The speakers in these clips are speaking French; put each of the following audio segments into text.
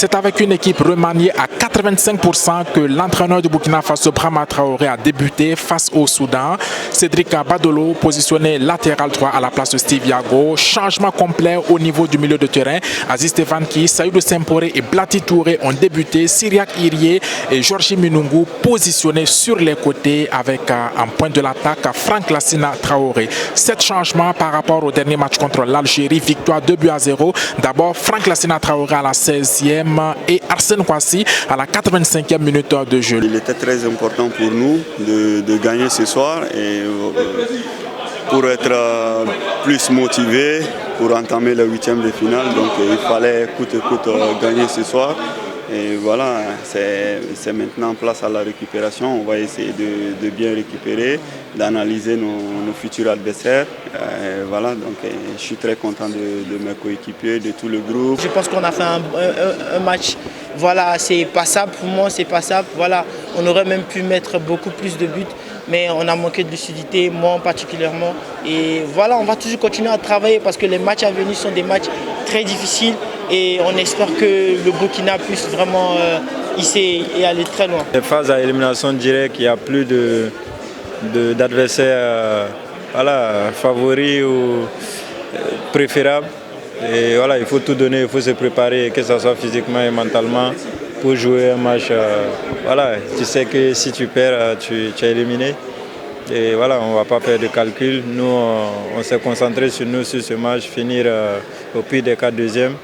C'est avec une équipe remaniée à 85% que l'entraîneur du Burkina Faso, Brahma Traoré, a débuté face au Soudan. Cédric Badolo, positionné latéral droit à la place de Steve Yago. Changement complet au niveau du milieu de terrain. Aziz Stefanki, Saïdou Semporé et Blati Touré ont débuté. Syriac Irié et Georgi Minungu positionnés sur les côtés avec en point de l'attaque Franck Lassina Traoré. 7 changements par rapport au dernier match contre l'Algérie. Victoire 2-0. D'abord, Franck Lassina Traoré à la 16e et Arsène Kouassi à la 85e minute de jeu. Il était très important pour nous de gagner ce soir et pour être plus motivé pour entamer le 8e de finale. Donc il fallait coûte que coûte gagner ce soir. Et voilà, c'est maintenant place à la récupération. On va essayer de bien récupérer, d'analyser nos futurs adversaires. Voilà, donc je suis très content de mes coéquipiers, de tout le groupe. Je pense qu'on a fait un match, voilà, c'est passable pour moi, c'est passable. Voilà, on aurait même pu mettre beaucoup plus de buts, mais on a manqué de lucidité, moi particulièrement. Et voilà, on va toujours continuer à travailler parce que les matchs à venir sont des matchs très difficiles. Et on espère que le Burkina puisse vraiment hisser et aller très loin. Les phases à élimination directe, il n'y a plus d'adversaires favoris ou préférables. Et voilà, il faut tout donner, il faut se préparer, que ce soit physiquement et mentalement, pour jouer un match. Voilà, tu sais que si tu perds, tu es éliminé. Et voilà, on ne va pas faire de calcul. Nous, on s'est concentré sur ce match, finir au pire des 4 deuxièmes.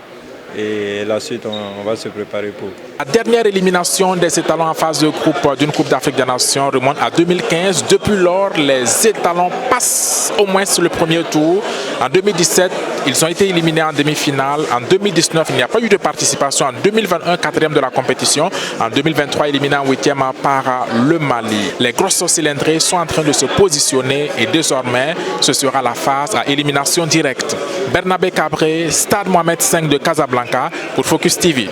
Et la suite, on va se préparer pour. La dernière élimination des étalons en phase de groupe d'une Coupe d'Afrique des Nations remonte à 2015. Depuis lors, les étalons passent au moins sur le premier tour. En 2017, ils ont été éliminés en demi-finale. En 2019, il n'y a pas eu de participation. En 2021, 4e de la compétition. En 2023, éliminé en 8e par le Mali. Les grosses cylindrées sont en train de se positionner et désormais, ce sera la phase à élimination directe. Bernabé Cabré, Stade Mohamed V de Casablanca pour Focus TV.